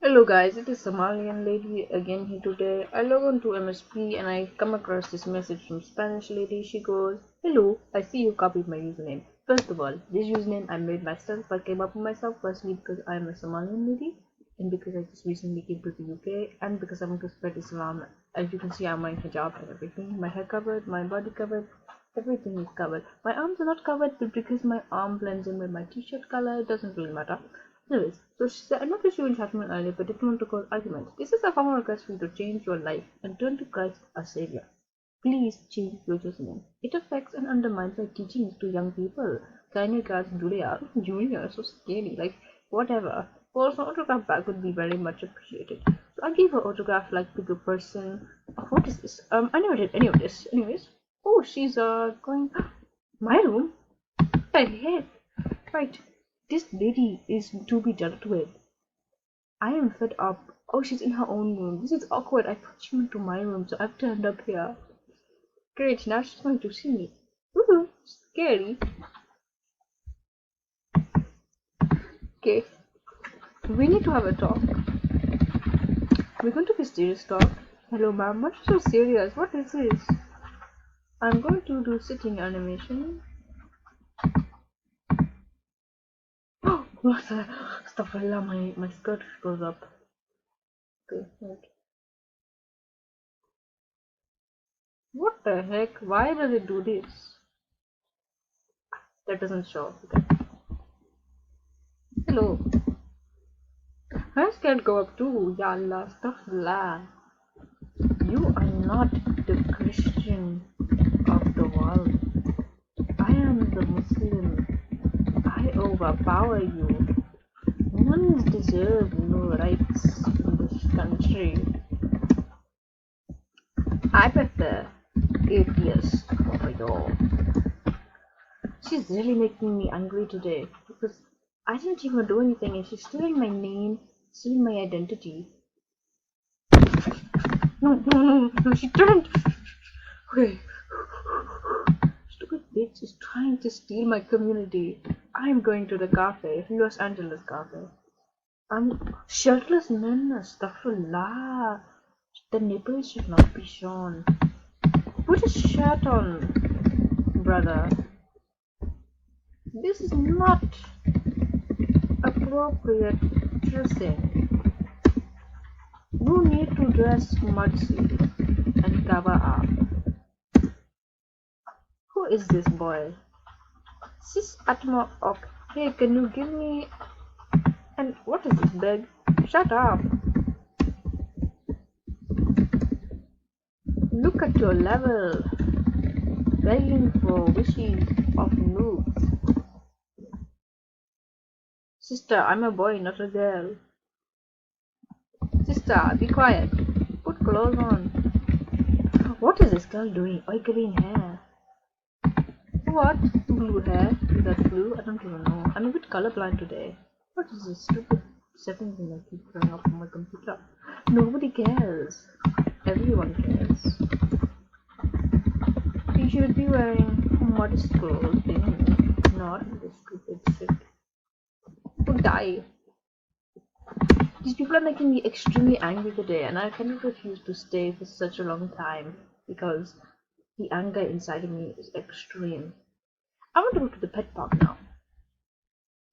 Hello guys, it is Somalian lady again here today. I log on to MSP and I come across this message from Spanish lady. She goes, "Hello, I see you copied my username. First of all, this username I made myself. I came up with myself firstly because I am a Somalian lady and because I just recently came to the UK and because I want to spread Islam. As you can see, I'm wearing hijab and everything. My hair covered, my body covered, everything is covered. My arms are not covered, but because my arm blends in with my t-shirt color, it doesn't really matter. Anyways, so she said, I'm not issue in chatting earlier, but didn't want to cause argument. This is a formal request for you to change your life and turn to Christ our Savior. Please change your username. It affects and undermines my teachings to young people. Kindly regards, Julia. Julia, so scary. Like, whatever. Also, autograph back would be very much appreciated. So I gave her autograph like bigger person. Oh, what is this? I never did any of this. Anyways. Oh, she's going my room? What the heck? Right. This lady is to be dealt with. I am fed up. Oh, she's in her own room. This is awkward. I thought she went to my room, so I've turned up here. Great, now she's going to see me. Woohoo! Scary. Okay, we need to have a talk. We're going to be serious talk. Hello, ma'am. Why are you so serious? What is this? I'm going to do sitting animation. Oh, what the? Astaghfirullah, my skirt goes up. Okay, wait. What the heck? Why does it do this? That doesn't show. Okay. Hello. Hers can go up too. Ya Allah, astaghfirullah. You are not the Christian of the world. I am the Muslim. I overpower you. Nuns deserve no rights in this country. I prefer atheist over you. She's really making me angry today because I didn't even do anything and she's stealing my name, stealing my identity. No, she didn't. Okay. Stupid bitch is trying to steal my community. I'm going to the cafe, Los Angeles cafe. I'm shirtless men, astaghfirullah. The nipples should not be shown. Put a shirt on, brother. This is not appropriate dressing. You need to dress smartly and cover up. Who is this boy? Sis Atma of hey, can you give me and what is this bag? Shut up. Look at your level. Begging for wishes of noobs. Sister, I'm a boy, not a girl. Sister, be quiet. Put clothes on. What is this girl doing? Oi, green hair. What? Blue hair? Is that blue? I don't even know. I'm a bit colorblind today. What is this stupid setting thing I keep throwing up on my computer? Nobody cares. Everyone cares. You should be wearing modest clothing, not this stupid shit. Would die. These people are making me extremely angry today, and I cannot refuse to stay for such a long time because the anger inside of me is extreme. I want to go to the pet park now.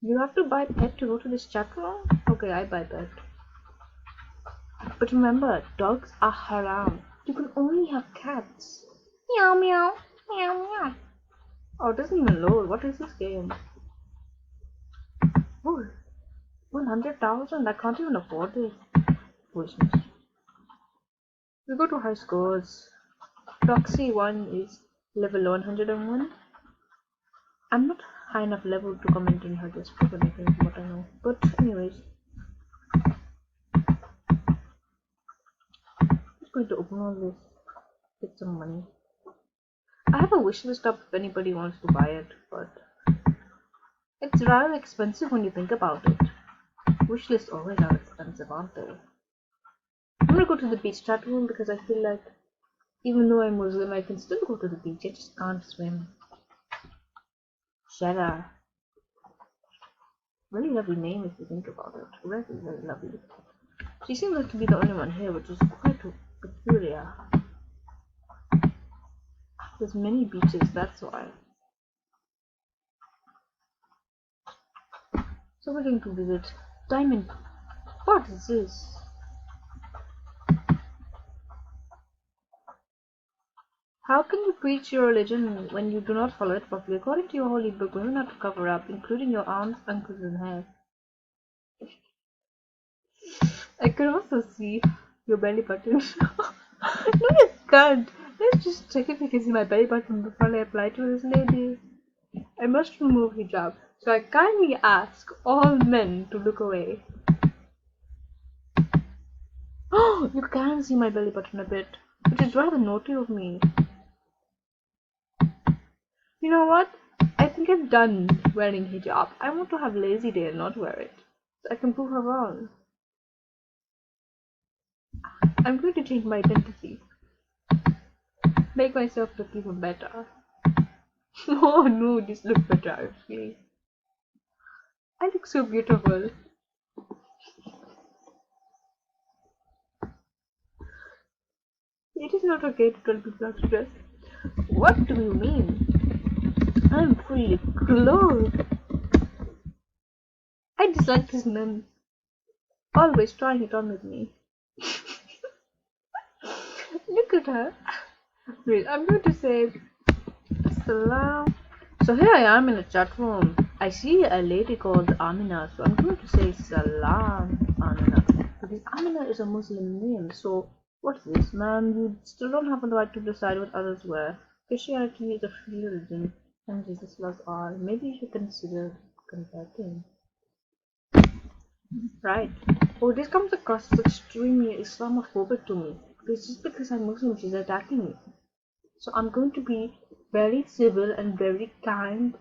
You have to buy pet to go to this chat room? Okay, I buy pet. But remember, dogs are haram. You can only have cats. Meow meow, meow meow. Oh, it doesn't even load. What is this game? Oh, 100,000? I can't even afford it. Foolishness. We go to high scores. Proxy 1 is level 101. I'm not high enough level to comment on her district or anything from what I know. But anyways. I'm just going to open all this. Get some money. I have a wish list up if anybody wants to buy it, but it's rather expensive when you think about it. Wish lists always are expensive, aren't they? I'm gonna go to the beach chat room because I feel like even though I'm Muslim, I can still go to the beach. I just can't swim. Shara. Really lovely name if you think about it. Very, very lovely. She seems like to be the only one here, which is quite peculiar. There's many beaches, that's why. So we're going to visit Diamond. What is this? How can you preach your religion when you do not follow it properly? According to your holy book, women are to cover up, including your arms, ankles, and hair. I can also see your belly button. No, you can't. Let's just check if you can see my belly button before I apply to this lady. I must remove hijab, so I kindly ask all men to look away. Oh, you can see my belly button a bit, which is rather naughty of me. You know what? I think I'm done wearing hijab. I want to have lazy day and not wear it, so I can prove her wrong. I'm going to change my identity, make myself look even better. Oh no, this looks better actually. I look so beautiful. It is not okay to tell people how to dress. What do you mean? I'm fully clothed. I dislike this man. Always trying it on with me. Look at her. Wait, I'm going to say salam. So here I am in a chat room. I see a lady called Amina, so I'm going to say salam Amina. Because Amina is a Muslim name, so what's this, ma'am? You still don't have the right to decide what others wear. Christianity is a free religion, and Jesus loves all. Maybe you should consider converting. Right. Oh, this comes across as extremely Islamophobic to me. Because just because I'm Muslim, she's attacking me. So I'm going to be very civil and very kind.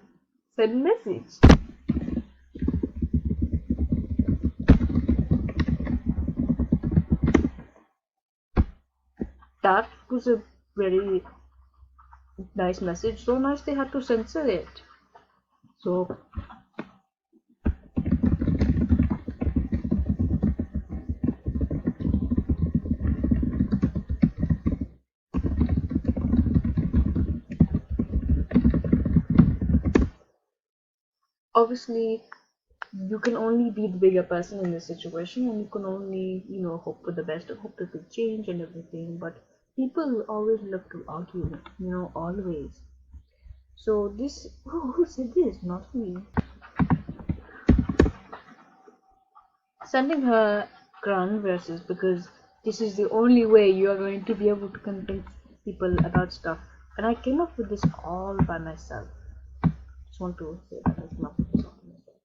Send message. That was a very nice message. So nice they had to censor it. So obviously you can only be the bigger person in this situation, and you can only, hope for the best and hope that they change and everything. But people always love to argue, always. So this, who said this? Not me. Sending her Quran verses because this is the only way you are going to be able to convince people about stuff. And I came up with this all by myself. Just want to say that I came up with this all by myself.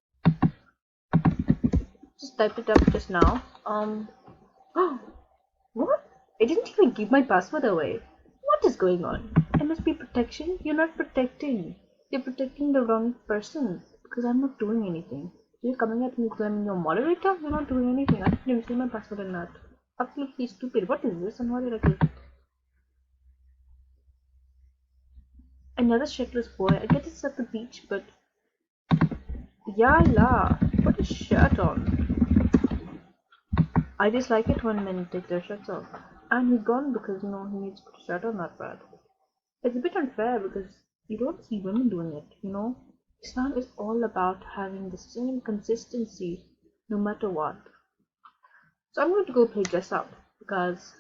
Just typed it up just now. What? I didn't even give my password away. What is going on? MSP protection? You're not protecting. You're protecting the wrong person. Because I'm not doing anything. You're coming at me claiming you're moderator? You're not doing anything. I didn't even say my password or not. Absolutely stupid. What is this and why did I click it? Another shirtless boy. I get it's at the beach, but Yalla, put a shirt on. I dislike it when men take their shirts off. And he's gone because, he needs to put a shirt on that bad. It's a bit unfair because you don't see women doing it, Islam is all about having the same consistency no matter what. So I'm going to go play dress up because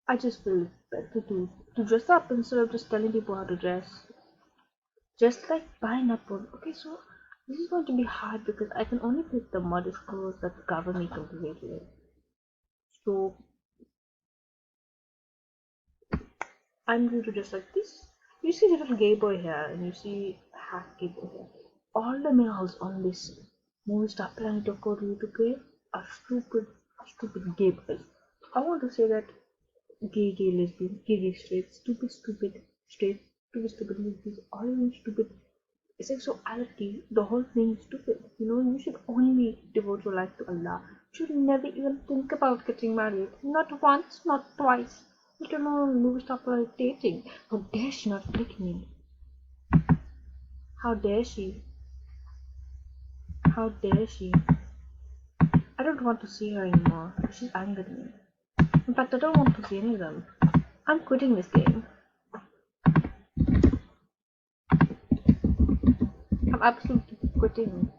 I just feel better to dress up instead of just telling people how to dress. Just like pineapple. Okay, so this is going to be hard because I can only pick the modest clothes that cover me completely. So I'm going to dress like this. You see the little gay boy here and you see half gay boy here. All the males on this Moviestarplanet of code U2K are stupid gay boys. I want to say that gay lesbians, gay straight, stupid straight, stupid lesbians, all of them stupid. Sexuality, the whole thing is stupid. You should only devote your life to Allah. You should never even think about getting married. Not once, not twice. Let alone Moviestarplanet dating. How dare she not pick me? How dare she? How dare she? want to see her anymore. She's angered me. In fact, I don't want to see any of them. I'm quitting this game. I'm absolutely quitting.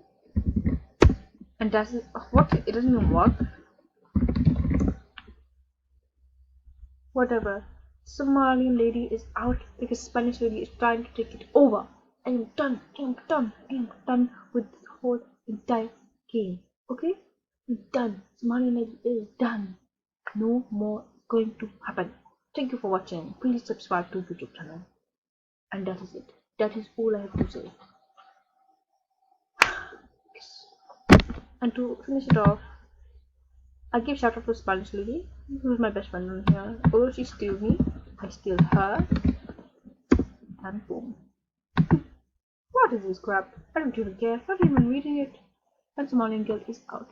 And does it what? It doesn't even work. Whatever. Somalian lady is out because Spanish lady is trying to take it over. I am done. I am done. I am done with this whole entire game. Okay? I'm done. Somalian lady is done. No more is going to happen. Thank you for watching. Please subscribe to the YouTube channel. And that is it. That is all I have to say. And to finish it off, I give shout out to Spanish lady, who's my best friend on here. Although she steals me, I steal her. And boom. What is this crap? I don't even care. Not even reading it. And Somalian girl is out.